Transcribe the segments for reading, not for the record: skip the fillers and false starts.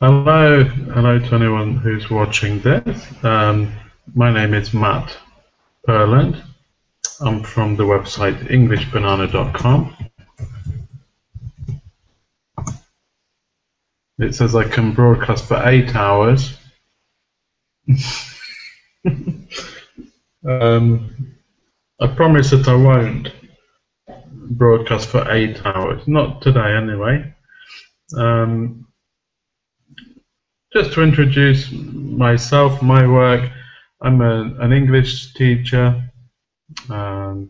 Hello to anyone who's watching this. My name is Matt Perland. I'm from the website EnglishBanana.com. It says I can broadcast for 8 hours. I promise that I won't broadcast for 8 hours. Not today, anyway. Just to introduce myself, my work, I'm an English teacher and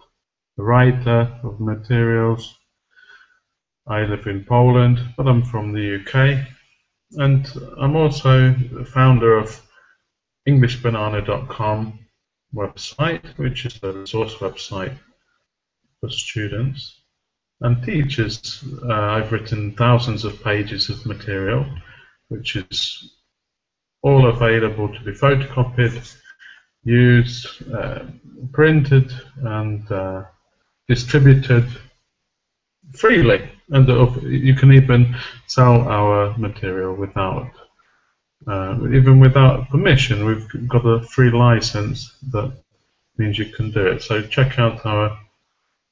a writer of materials. I live in Poland, but I'm from the UK, and I'm also the founder of EnglishBanana.com website, which is a resource website for students and teachers. I've written thousands of pages of material, which is all available to be photocopied, used, printed, and distributed freely. And you can even sell our material without, even without permission. We've got a free license that means you can do it. So check out our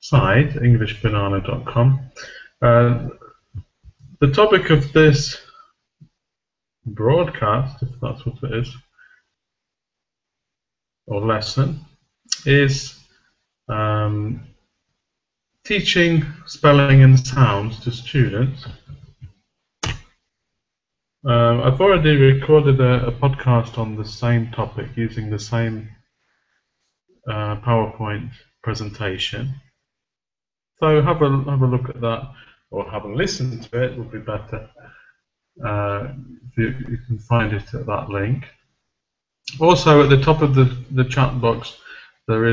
site, EnglishBanana.com. The topic of this broadcast, if that's what it is, or lesson, is teaching spelling and sounds to students. I've already recorded a podcast on the same topic using the same PowerPoint presentation. So have a look at that, or have a listen to it, would be better. You can find it at that link. Also, at the top of the chat box, there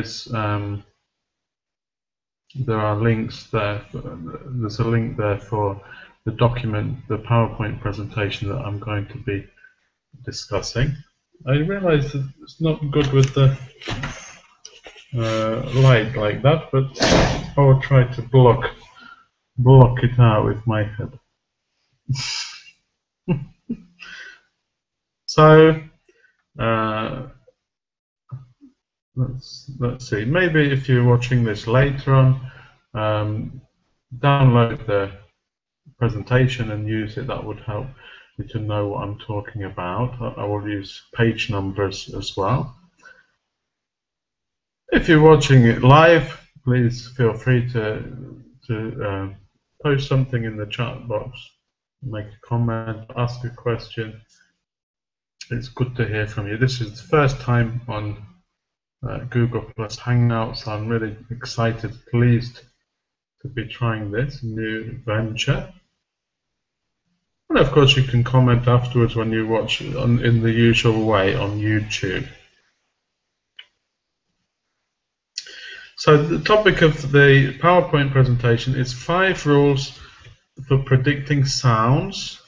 are links there. There's a link there for the document, the PowerPoint presentation that I'm going to be discussing. I realise that it's not good with the light like that, but I will try to block it out with my head. So let's see. Maybe if you're watching this later on, download the presentation and use it. That would help you to know what I'm talking about. I will use page numbers as well. If you're watching it live, please feel free to post something in the chat box, make a comment, ask a question. It's good to hear from you. This is the first time on Google Plus Hangouts. I'm really excited, pleased to be trying this new venture. And of course, you can comment afterwards when you watch it in the usual way on YouTube. So the topic of the PowerPoint presentation is 5 rules for predicting sounds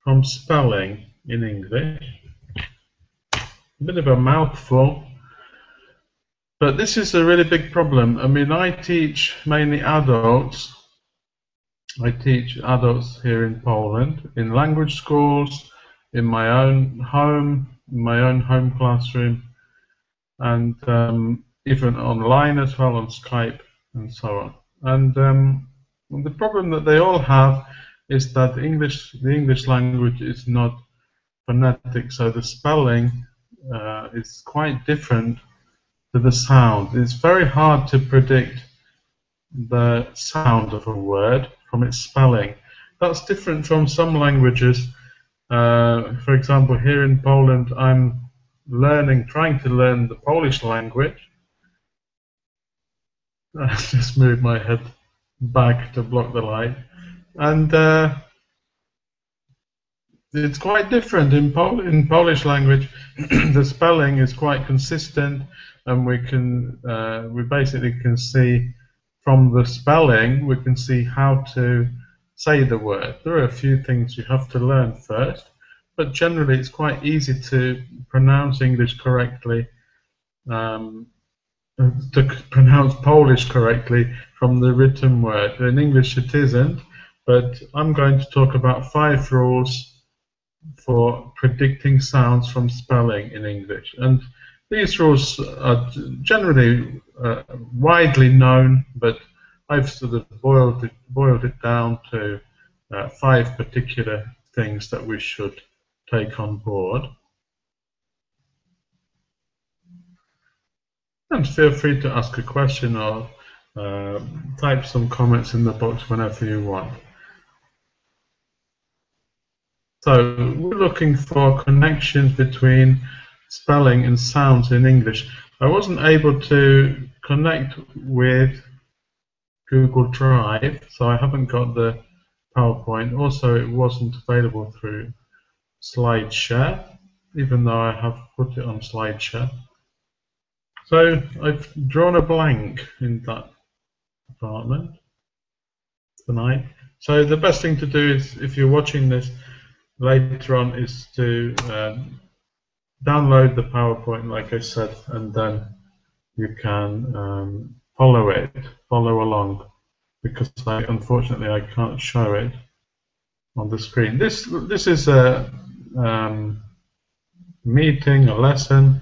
from spelling in English. A bit of a mouthful, but this is a really big problem. I mean, I teach mainly adults. I teach adults here in Poland, in language schools, in my own home, classroom, and even online as well, on Skype and so on. And the problem that they all have is that the English language is not phonetic, so the spelling is quite different to the sound. It's very hard to predict the sound of a word from its spelling. That's different from some languages. For example, here in Poland, I'm trying to learn the Polish language. I just moved my head back to block the light, and it's quite different in Polish language. The spelling is quite consistent, and we basically can see from the spelling, we can see how to say the word. There are a few things you have to learn first, but generally it's quite easy to pronounce English correctly, to pronounce Polish correctly from the written word. In English it isn't, but I'm going to talk about 5 rules for predicting sounds from spelling in English. And these rules are generally widely known, but I've sort of boiled it down to 5 particular things that we should take on board. And feel free to ask a question or type some comments in the box whenever you want. So we're looking for connections between spelling and sounds in English. I wasn't able to connect with Google Drive, so I haven't got the PowerPoint. Also, it wasn't available through SlideShare, even though I have put it on SlideShare. So I've drawn a blank in that department tonight. So the best thing to do is, if you're watching this later on, is to download the PowerPoint, like I said, and then you can follow along, because unfortunately I can't show it on the screen. This is a meeting, a lesson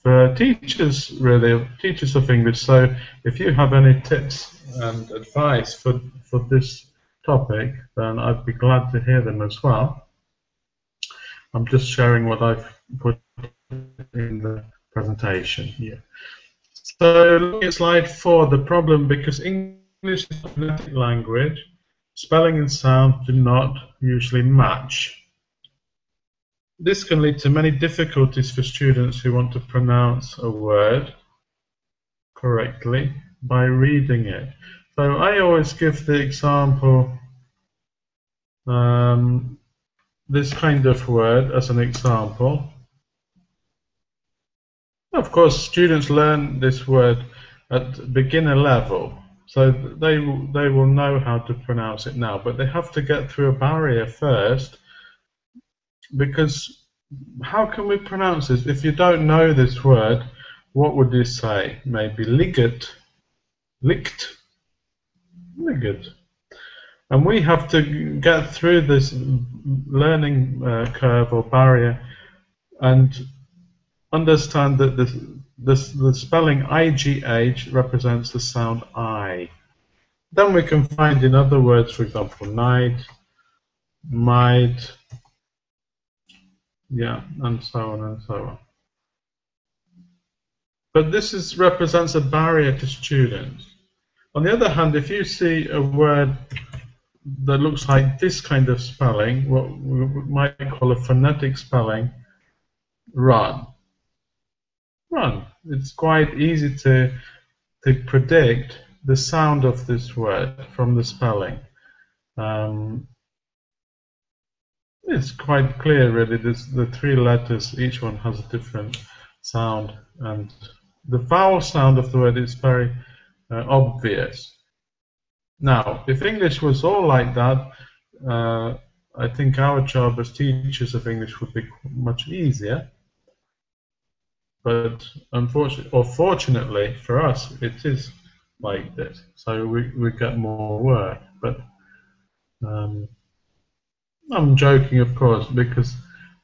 for teachers, really, teachers of English. So if you have any tips and advice for this topic, then I'd be glad to hear them as well. I'm just sharing what I've put in the presentation here. So looking at slide 4, the problem, because English is a phonetic language, spelling and sound do not usually match. This can lead to many difficulties for students who want to pronounce a word correctly by reading it. So I always give the example, this kind of word as an example. Of course, students learn this word at beginner level, so they will know how to pronounce it now, but they have to get through a barrier first, because how can we pronounce this? If you don't know this word, what would you say? Maybe liget, licht, liget. And we have to get through this learning curve or barrier and understand that the spelling IGH represents the sound I. Then we can find in other words, for example, night, might, yeah, and so on and so on. But this represents a barrier to students. On the other hand, if you see a word that looks like this kind of spelling, what we might call a phonetic spelling, run. Run. It's quite easy to predict the sound of this word from the spelling. It's quite clear, really. The 3 letters, each one has a different sound, and the vowel sound of the word is very obvious. Now, if English was all like that, I think our job as teachers of English would be much easier. But unfortunately, or fortunately for us, it is like this. So we get more work. But I'm joking, of course, because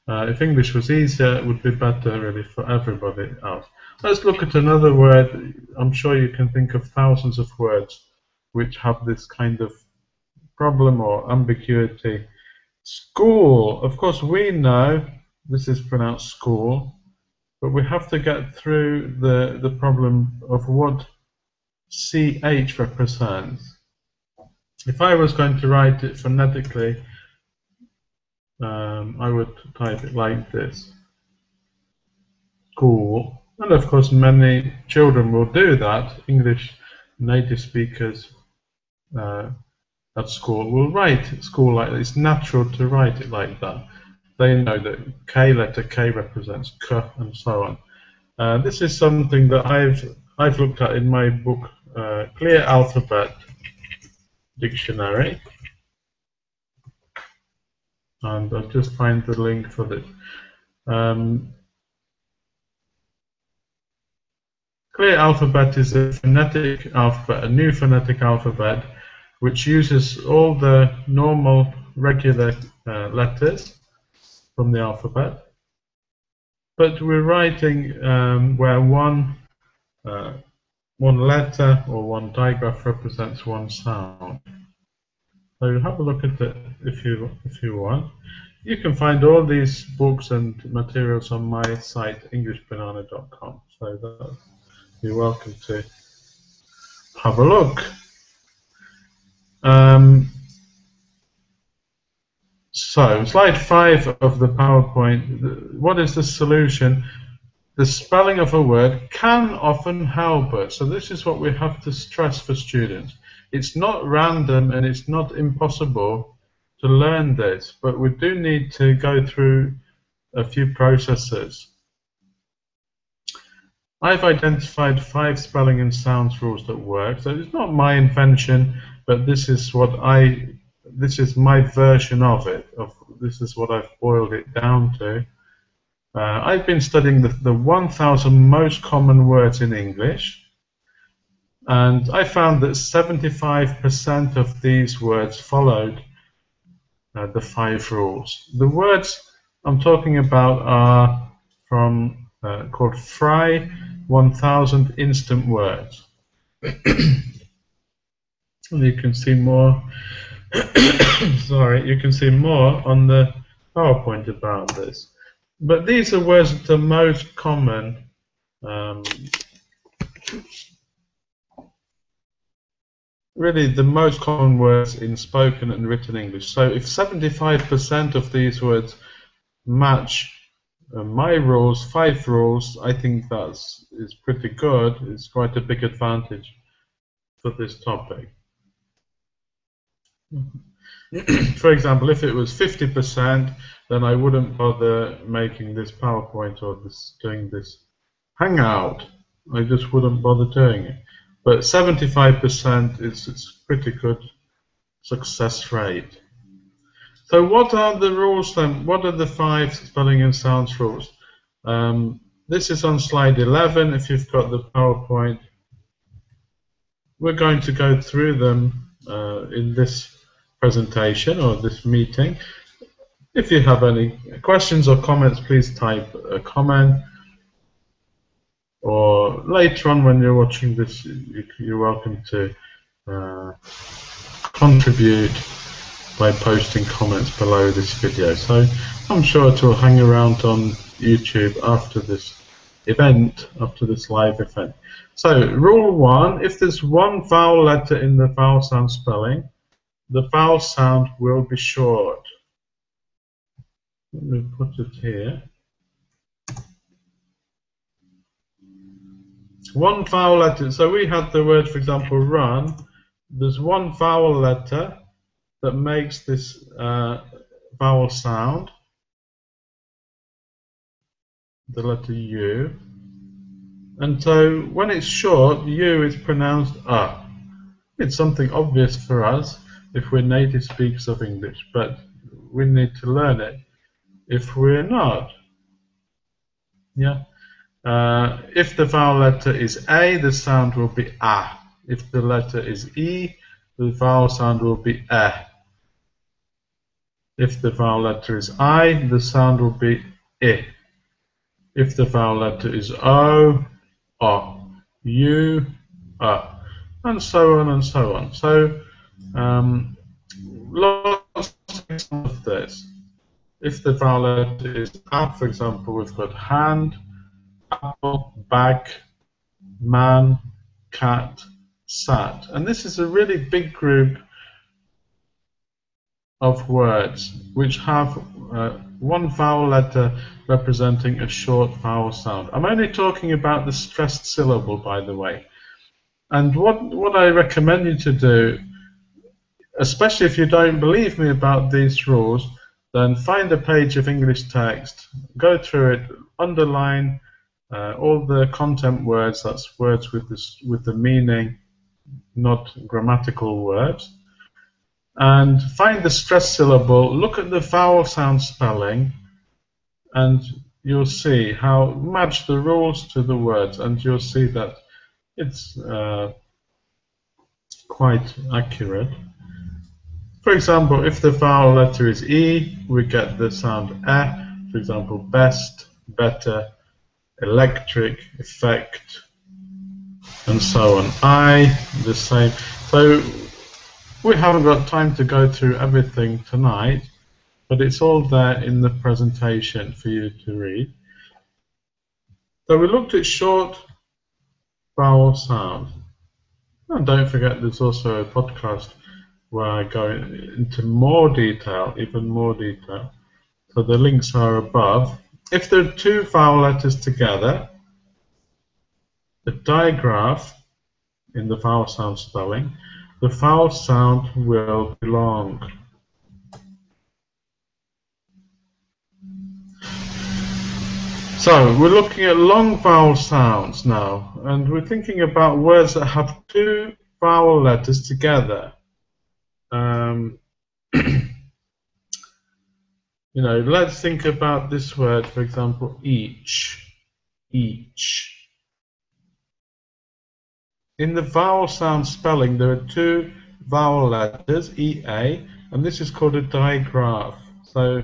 if English was easier, it would be better, really, for everybody else. Let's look at another word. I'm sure you can think of thousands of words which have this kind of problem or ambiguity. School. Of course, we know this is pronounced school, but we have to get through the problem of what CH represents. If I was going to write it phonetically, I would type it like this. School. And of course, many children will do that. English native speakers at school will write school like this. It's natural to write it like that. They know that K, letter K represents K, and so on. This is something that I've looked at in my book, Clear Alphabet Dictionary, and I'll just find the link for this. Clear Alphabet is a phonetic alphabet, a new phonetic alphabet, which uses all the normal, regular letters, from the alphabet, but we're writing where one letter or one digraph represents one sound. So have a look at it if you want. You can find all these books and materials on my site, englishbanana.com. So you're welcome to have a look. So slide 5 of the PowerPoint. What is the solution? The spelling of a word can often help us. So this is what we have to stress for students. It's not random and it's not impossible to learn this, but we do need to go through a few processes. I've identified 5 spelling and sounds rules that work. So it's not my invention, but this is my version of it. This is what I've boiled it down to. I've been studying the 1,000 most common words in English, and I found that 75% of these words followed the 5 rules. The words I'm talking about are from called Fry 1000 Instant Words. You can see more. Sorry, you can see more on the PowerPoint about this. But these are words that are most common. Really, the most common words in spoken and written English. So, if 75% of these words match my rules, 5 rules, I think is pretty good. It's quite a big advantage for this topic. For example, if it was 50%, then I wouldn't bother making this PowerPoint or doing this Hangout. I just wouldn't bother doing it. But 75% is pretty good success rate. So what are the rules then? What are the 5 spelling and sounds rules? This is on slide 11 if you've got the PowerPoint. We're going to go through them in this presentation or this meeting. If you have any questions or comments, please type a comment, or later on when you're watching this, you're welcome to contribute by posting comments below this video. So I'm sure it will hang around on YouTube after this event, after this live event. So rule 1, if there's one vowel letter in the vowel sound spelling, the vowel sound will be short. Let me put it here. One vowel letter. So we had the word, for example, run. There's one vowel letter that makes this vowel sound, the letter U. And so when it's short, U is pronounced ah. It's something obvious for us if we're native speakers of English, but we need to learn it if we're not. Yeah. If the vowel letter is A, the sound will be A. If the letter is E, the vowel sound will be E. If the vowel letter is I, the sound will be I. If the vowel letter is O, U, and so on and so on. So lots of this. If the vowel letter is A, for example, we've got hand, apple, bag, man, cat, sat. And this is a really big group of words which have one vowel letter representing a short vowel sound. I'm only talking about the stressed syllable, by the way. And what I recommend you to do, especially if you don't believe me about these rules, then find a page of English text, go through it, underline all the content words, that's words with the meaning, not grammatical words, and find the stressed syllable, look at the vowel sound spelling, and you'll see how match the rules to the words, and you'll see that it's quite accurate. For example, if the vowel letter is E, we get the sound E. For example, best, better, electric, effect, and so on. I, the same. So we haven't got time to go through everything tonight, but it's all there in the presentation for you to read. So we looked at short vowel sounds. And don't forget there's also a podcast where I go into more detail, even more detail. So the links are above. If there are two vowel letters together, the digraph in the vowel sound spelling, the vowel sound will belong. So we're looking at long vowel sounds now, and we're thinking about words that have two vowel letters together. You know, let's think about this word, for example, each. Each. In the vowel sound spelling, there are two vowel letters, EA, and this is called a digraph. So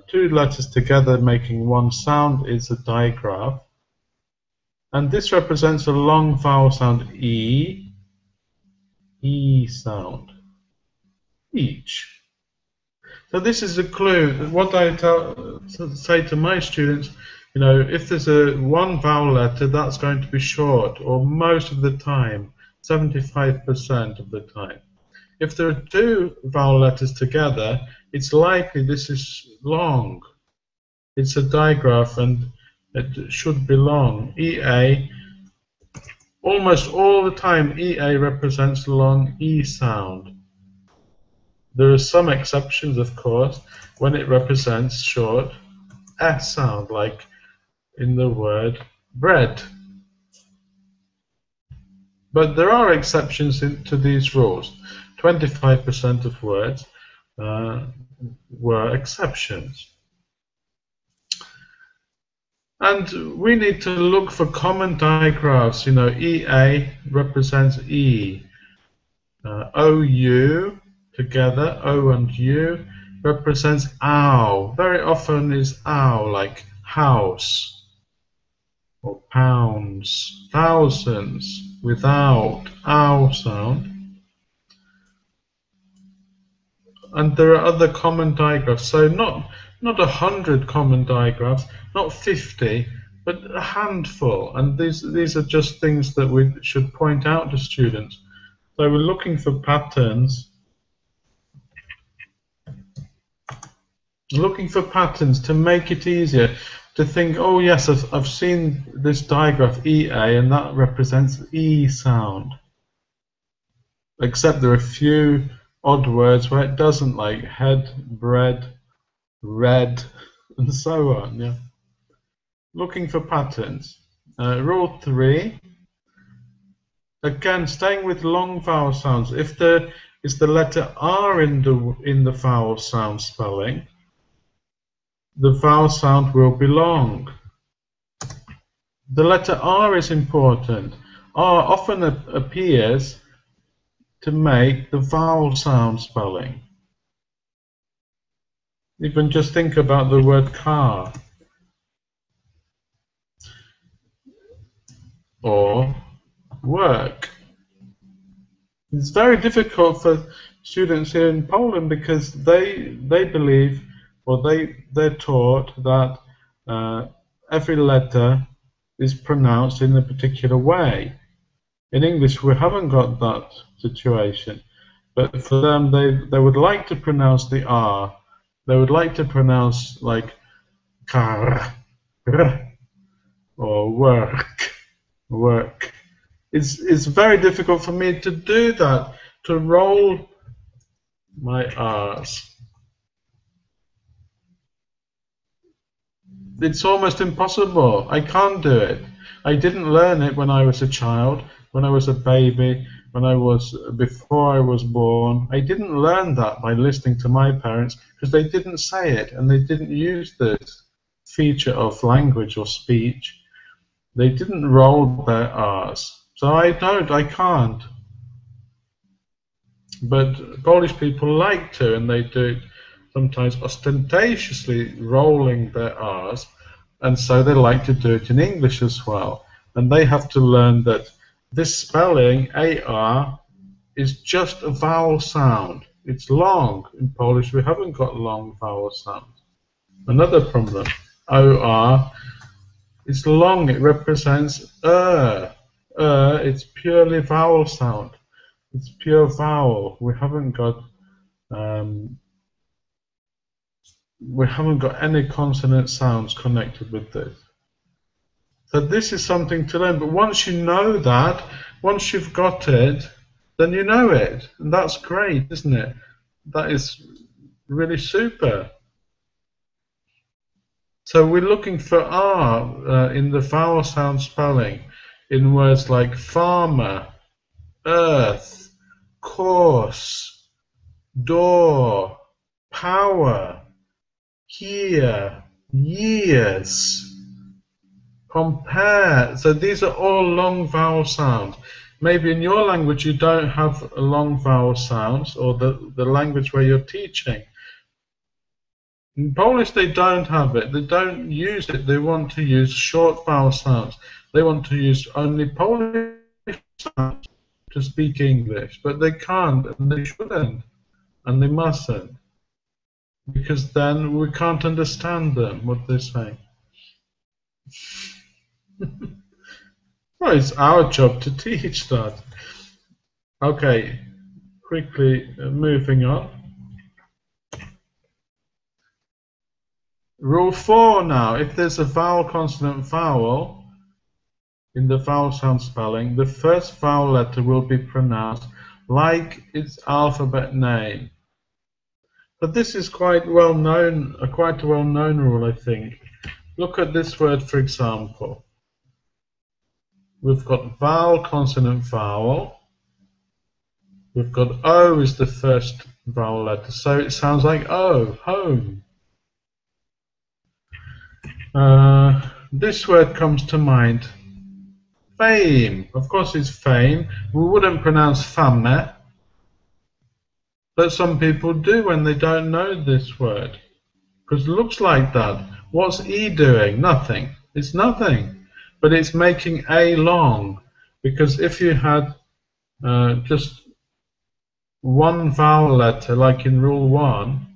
two letters together making one sound is a digraph. And this represents a long vowel sound, E, E sound. Each. So this is a clue. What I say to my students, you know, if there's one vowel letter, that's going to be short, or most of the time, 75% of the time. If there are two vowel letters together, it's likely this is long. It's a digraph, and it should be long. EA, almost all the time, EA represents the long E sound. There are some exceptions, of course, when it represents short S sound, like in the word bread. But there are exceptions to these rules. 25% of words were exceptions. And we need to look for common digraphs. You know, EA represents E. OU together, O and U, represents ow. Very often is ow, like house, or pounds, thousands, without ow sound. And there are other common digraphs, so not 100 common digraphs, not 50, but a handful. And these are just things that we should point out to students. So we're looking for patterns. Looking for patterns to make it easier to think, oh yes, I've seen this digraph EA, and that represents E sound. Except there are a few odd words where it doesn't, like head, bread, red, and so on. Yeah. Looking for patterns. Rule 3. Again, staying with long vowel sounds. If there is the letter R in the vowel sound spelling, the vowel sound will belong. The letter R is important. R often appears to make the vowel sound spelling. Even just think about the word car or work. It's very difficult for students here in Poland because they believe, or they're taught that every letter is pronounced in a particular way. In English, we haven't got that situation, but for them, they would like to pronounce the R. They would like to pronounce like car, or work. It's very difficult for me to do that, to roll my R's. It's almost impossible. I can't do it. I didn't learn it when I was a child, when I was a baby, before I was born. I didn't learn that by listening to my parents, because they didn't say it, and they didn't use this feature of language or speech. They didn't roll their R's. So I can't. But Polish people like to, and they do it. sometimes ostentatiously rolling their R's, and so they like to do it in English as well. And they have to learn that this spelling, AR, is just a vowel sound. It's long. In Polish, we haven't got long vowel sounds. Another problem, OR, it's long. It represents it's purely vowel sound. It's pure vowel. We haven't got any consonant sounds connected with this. So this is something to learn. But once you know that, once you've got it, then you know it, and that's great, isn't it? That is really super. So we're looking for R in the vowel sound spelling in words like farmer, earth, course, door, power, here, years, compare. So these are all long vowel sounds. Maybe in your language you don't have long vowel sounds, or the language where you're teaching. In Polish, they don't have it. They don't use it. They want to use short vowel sounds. They want to use only Polish sounds to speak English, but they can't, and they shouldn't, and they mustn't, because then we can't understand them, what they're saying. Well, it's our job to teach that. Okay, quickly moving on. Rule 4 now. If there's a vowel, consonant, vowel in the vowel sound spelling, the first vowel letter will be pronounced like its alphabet name. But this is quite well known, quite a well-known rule, I think. Look at this word, for example. We've got vowel, consonant, vowel. We've got O is the first vowel letter, so it sounds like O, home. This word comes to mind. Fame. Of course it's fame. We wouldn't pronounce fame, but some people do when they don't know this word, because it looks like that. What's E doing? Nothing. It's nothing, but it's making A long, because if you had just one vowel letter, like in rule 1,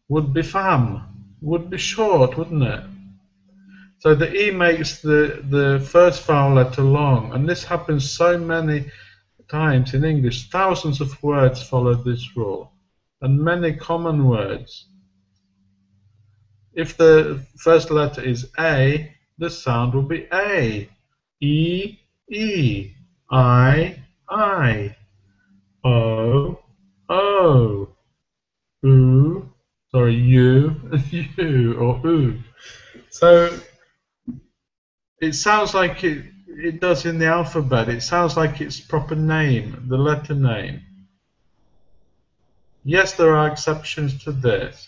would be fam, would be short, wouldn't it? So the E makes the first vowel letter long, and this happens so many times in English. Thousands of words follow this rule, and many common words. If the first letter is A, the sound will be A. E, E. I. O, O. U, sorry, U, U, or U. So it sounds like it does in the alphabet. It sounds like its proper name, the letter name. Yes, there are exceptions to this.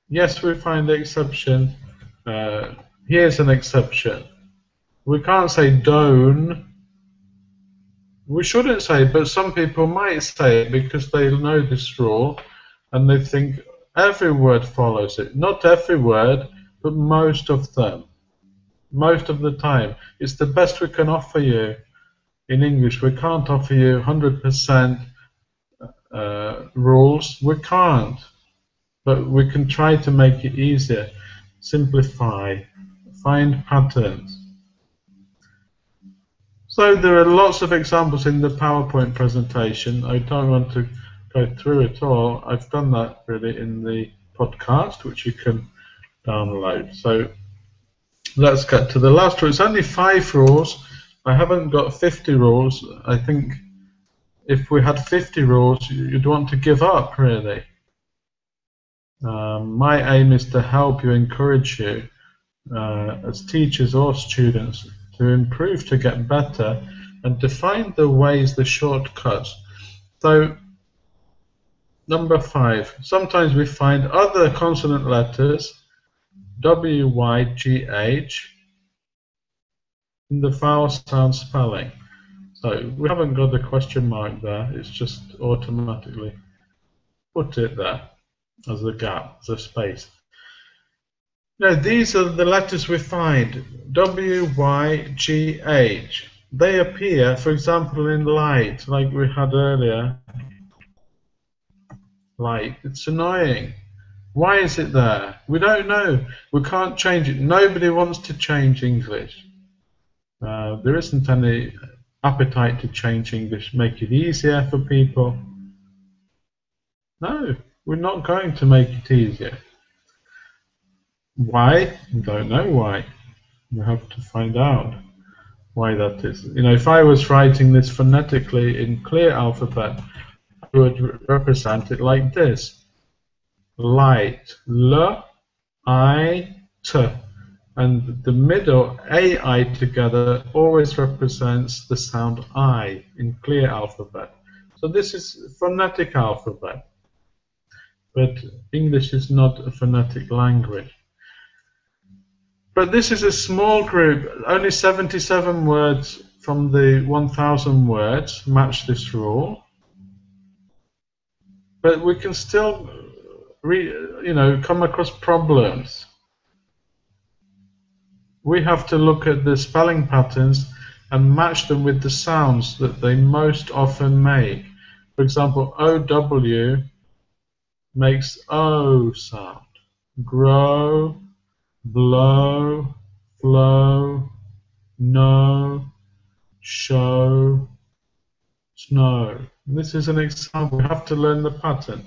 Yes, we find the exception. Here's an exception. We can't say don't. We shouldn't say, but some people might say it because they know this rule and they think every word follows it. Not every word, but most of them. Most of the time. It's the best we can offer you in English. We can't offer you 100% rules. We can't. But we can try to make it easier. Simplify. Find patterns. So there are lots of examples in the PowerPoint presentation. I don't want to go through it all. I've done that really in the podcast, which you can download. So let's get to the last rule. It's only 5 rules. I haven't got 50 rules. I think if we had 50 rules, you'd want to give up, really. My aim is to help you, encourage you, as teachers or students, to improve, to get better, and to find the ways, the shortcuts. So, number 5. Sometimes we find other consonant letters, W, Y, G, H, in the vowel sound spelling. So we haven't got the question mark there, it's just automatically put it there as a gap, as a space. Now, these are the letters we find, W, Y, G, H. They appear, for example, in light, like we had earlier. Light. It's annoying. Why is it there? We don't know. We can't change it. Nobody wants to change English. There isn't any appetite to change English, make it easier for people. No, we're not going to make it easier. Why? We don't know why. We have to find out why that is. You know, if I was writing this phonetically in clear alphabet, I would represent it like this. Light. L, I, T. And the middle, AI together, always represents the sound I in clear alphabet. So this is phonetic alphabet. But English is not a phonetic language. But this is a small group. Only 77 words from the 1,000 words match this rule. But we can still, come across problems. We have to look at the spelling patterns and match them with the sounds that they most often make. For example, OW makes O sound. Grow, blow, flow, know, show, snow. This is an example. We have to learn the pattern.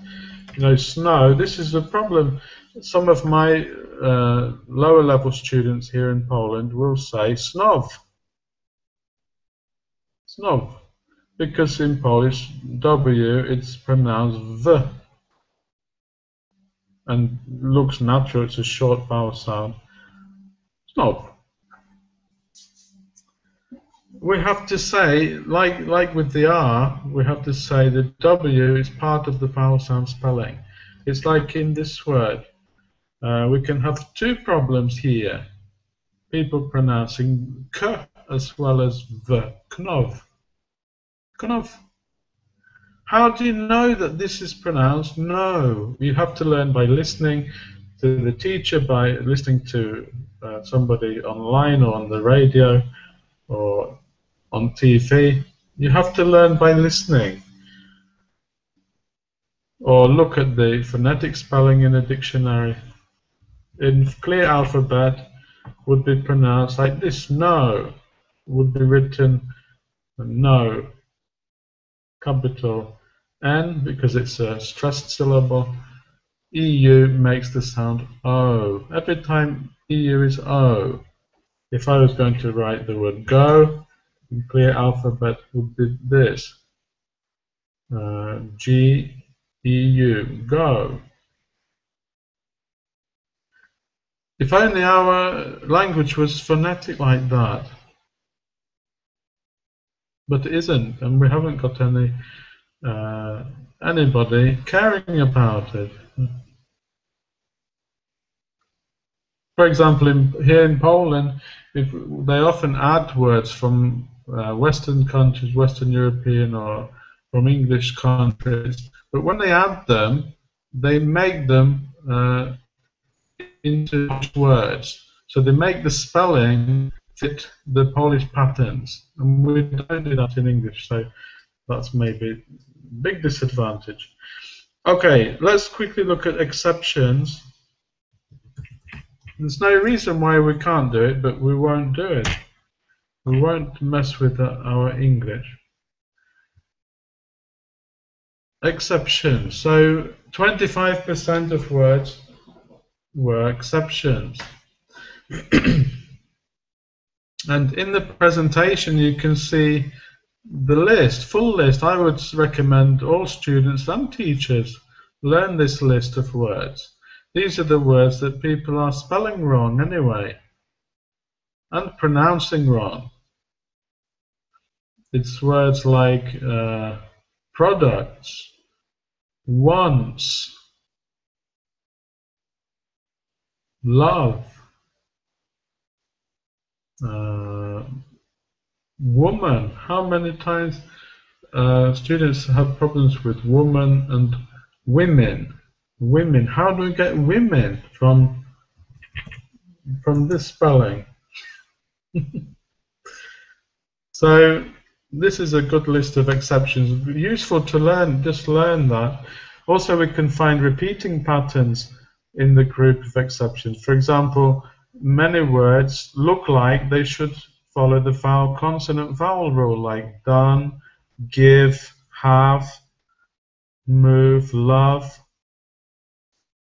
You know, snow, this is a problem. Some of my lower level students here in Poland will say snow. Snow. Because in Polish, W, it's pronounced V. And looks natural, it's a short vowel sound. Snow. We have to say, like with the R, we have to say that W is part of the vowel sound spelling. It's like in this word. We can have two problems here. People pronouncing K as well as V. Knov. Knov. How do you know that this is pronounced? No. You have to learn by listening to the teacher, by listening to somebody online or on the radio or on TV. You have to learn by listening. Or look at the phonetic spelling in a dictionary. In clear alphabet would be pronounced like this. No would be written no. Capital N because it's a stressed syllable. EU makes the sound O. Every time EU is O. If I was going to write the word go, in clear alphabet would be this. G, EU, go. If only our language was phonetic like that. But it isn't, and we haven't got anybody caring about it. For example, here in Poland, they often add words from Western countries, Western European or from English countries, but when they add them, they make them into words. So they make the spelling fit the Polish patterns, and we don't do that in English, so that's maybe a big disadvantage. Okay, let's quickly look at exceptions. There's no reason why we can't do it, but we won't do it. We won't mess with our English. Exceptions. So 25% of words were exceptions. And in the presentation you can see the list, full list. I would recommend all students and teachers learn this list of words. These are the words that people are spelling wrong anyway and pronouncing wrong. It's words like products, once, love, woman. How many times students have problems with woman and Women. Women. How do we get women from this spelling? So this is a good list of exceptions. Useful to learn, just learn that. Also, we can find repeating patterns in the group of exceptions. For example, many words look like they should follow the vowel consonant vowel rule, like done, give, have, move, love.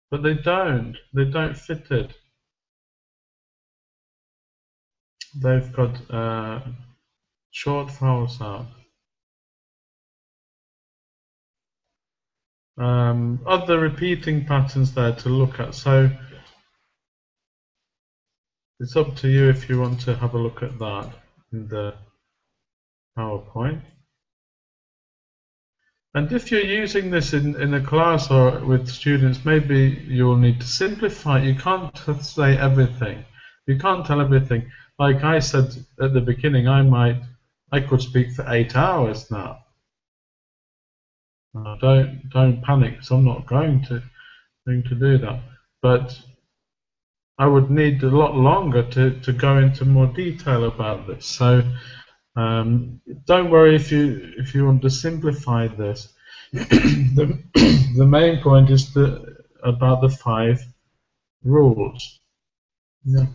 But they don't. They don't fit it. They've got short vowel sound. Other repeating patterns there to look at. So it's up to you if you want to have a look at that in the PowerPoint. And if you're using this in a class or with students, maybe you'll need to simplify. You can't say everything. You can't tell everything. Like I said at the beginning, I could speak for 8 hours now. Don't panic, because I'm not going to do that. But I would need a lot longer to go into more detail about this. So don't worry if you want to simplify this. the main point is about the 5 rules. Yeah.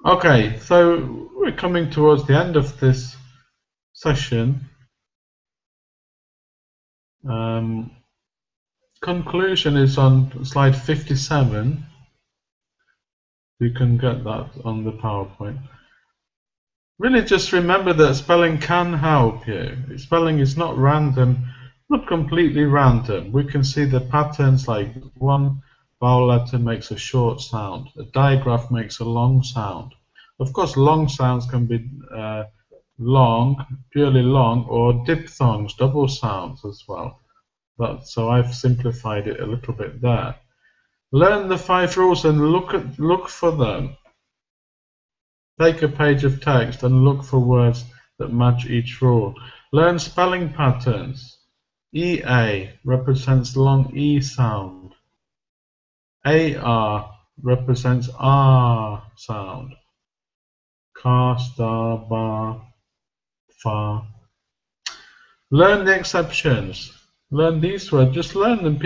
Okay, so we're coming towards the end of this session. Conclusion is on slide 57. You can get that on the PowerPoint. Really just remember that spelling can help you. Spelling is not random, not completely random. We can see the patterns, like one vowel letter makes a short sound, a digraph makes a long sound. Of course, long sounds can be long, purely long, or diphthongs, double sounds as well. So I've simplified it a little bit there. Learn the 5 rules and look for them. Take a page of text and look for words that match each rule. Learn spelling patterns. EA represents long E sound. AR represents R sound. Car, star, bar, far. Learn the exceptions. Learn these words. Just learn them.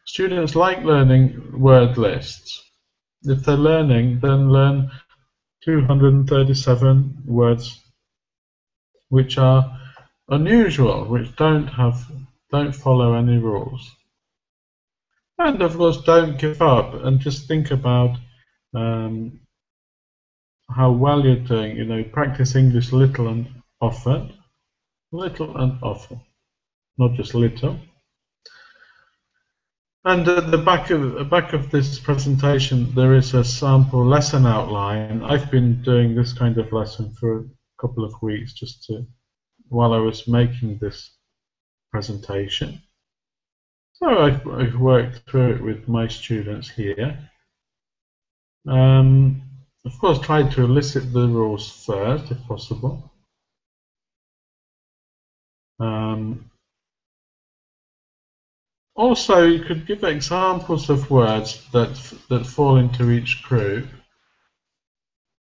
Students like learning word lists. If they're learning, then learn 237 words which are unusual, which don't follow any rules. And of course, don't give up and just think about how well you're doing. You know, practice English little and often, not just little. And at the back of this presentation, there is a sample lesson outline. I've been doing this kind of lesson for a couple of weeks while I was making this presentation. So I've worked through it with my students here. Of course, try to elicit the rules first, if possible. Also, you could give examples of words that fall into each group.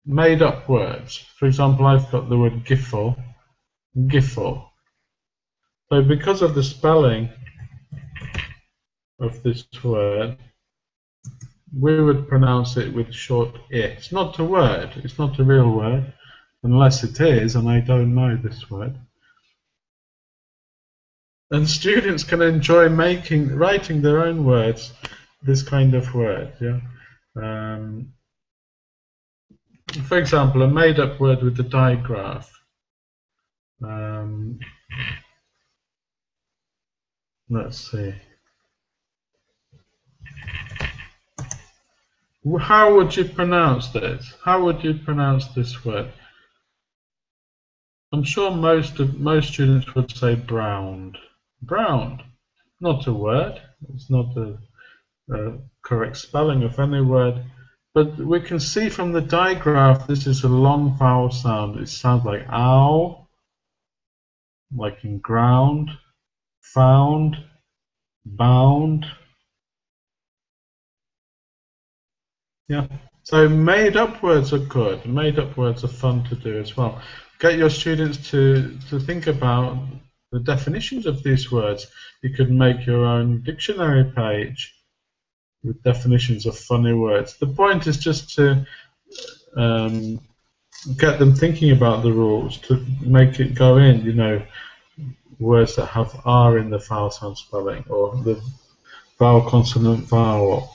Made up words. For example, I've got the word giffle, giffle. So because of the spelling of this word, we would pronounce it with short I. It's not a word, it's not a real word, unless it is, and I don't know this word. And students can enjoy writing their own words, this kind of word. Yeah. For example, a made-up word with the digraph. Let's see. How would you pronounce this? How would you pronounce this word? I'm sure most students would say browned. Browned. Not a word. It's not a correct spelling of any word. But we can see from the digraph this is a long vowel sound. It sounds like ow, like in ground. found, bound. Yeah. So made up words are good. Made up words are fun to do as well. Get your students to think about the definitions of these words. You could make your own dictionary page with definitions of funny words. The point is just to get them thinking about the rules, to make it go in, you know, words that have R in the vowel sound spelling, or the vowel consonant vowel.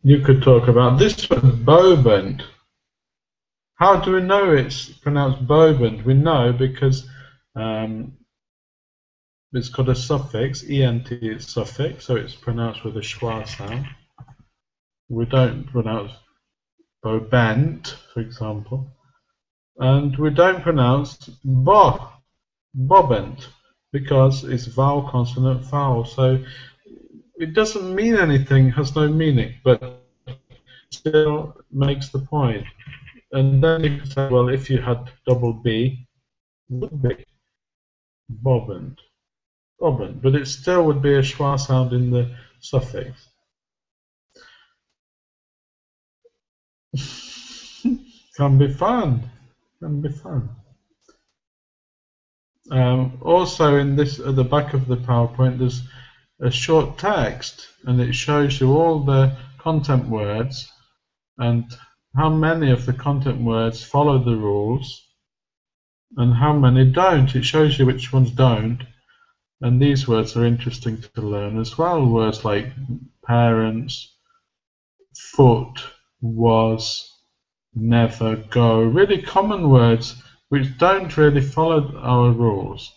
You could talk about this one, bowbend. How do we know it's pronounced bowbend? We know because it's got a suffix, ent is suffix, so it's pronounced with a schwa sound. We don't pronounce bowbent, for example. And we don't pronounce bobbent, because it's vowel consonant vowel. So it doesn't mean anything, has no meaning, but still makes the point. And then you can say, well, if you had double B, it would be bobbent, but it still would be a schwa sound in the suffix. Can be fun. Can be fun. Also, in this, at the back of the PowerPoint, there's a short text, and it shows you all the content words and how many of the content words follow the rules and how many don't. It shows you which ones don't, and these words are interesting to learn as well. Words like parents, foot, was, never, go, really common words which don't really follow our rules.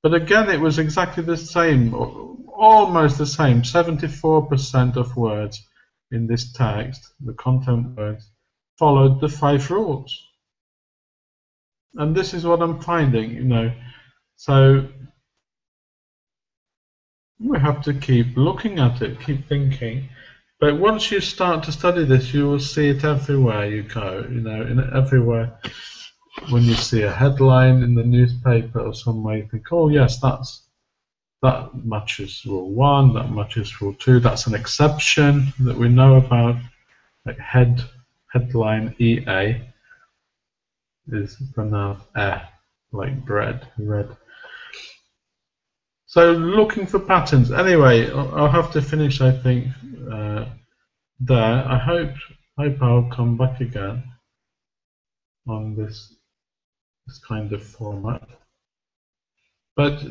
But again, it was exactly the same, almost the same. 74% of words in this text, the content words, followed the 5 rules. And this is what I'm finding, you know. So we have to keep looking at it, keep thinking. But once you start to study this, you will see it everywhere you go, you know, everywhere. When you see a headline in the newspaper or somewhere, you think, oh yes, that matches rule 1, that matches rule 2, that's an exception that we know about. Like headline EA is pronounced like bread, red. So looking for patterns. Anyway, I'll have to finish, I think, there. I hope I'll come back again on this kind of format. But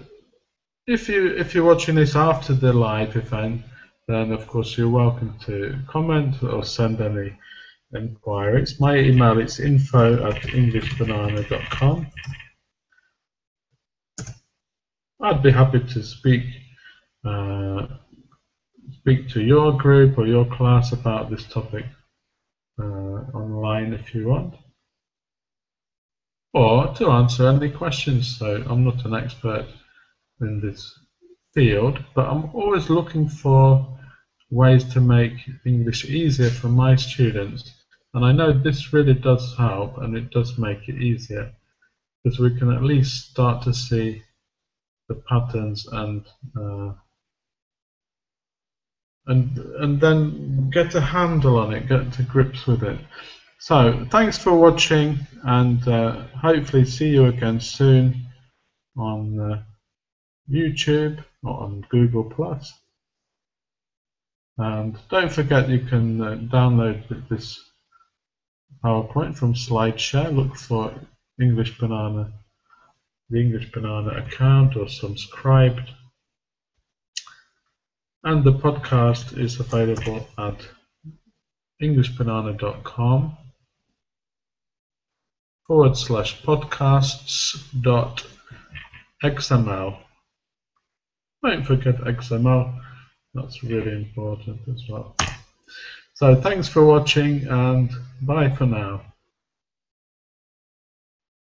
if you're watching this after the live event, then of course you're welcome to comment or send any inquiries. My email is info@englishbanana.com. I'd be happy to speak to your group or your class about this topic online if you want, or to answer any questions. So I'm not an expert in this field, but I'm always looking for ways to make English easier for my students, and I know this really does help, and it does make it easier, because we can at least start to see the patterns and then get a handle on it, get to grips with it. So thanks for watching, and hopefully see you again soon on YouTube or on Google+. And don't forget, you can download this PowerPoint from SlideShare. Look for English Banana, the English Banana account, or subscribed. And the podcast is available at englishbanana.com/podcasts.xml. Don't forget XML, that's really important as well. So thanks for watching, and bye for now.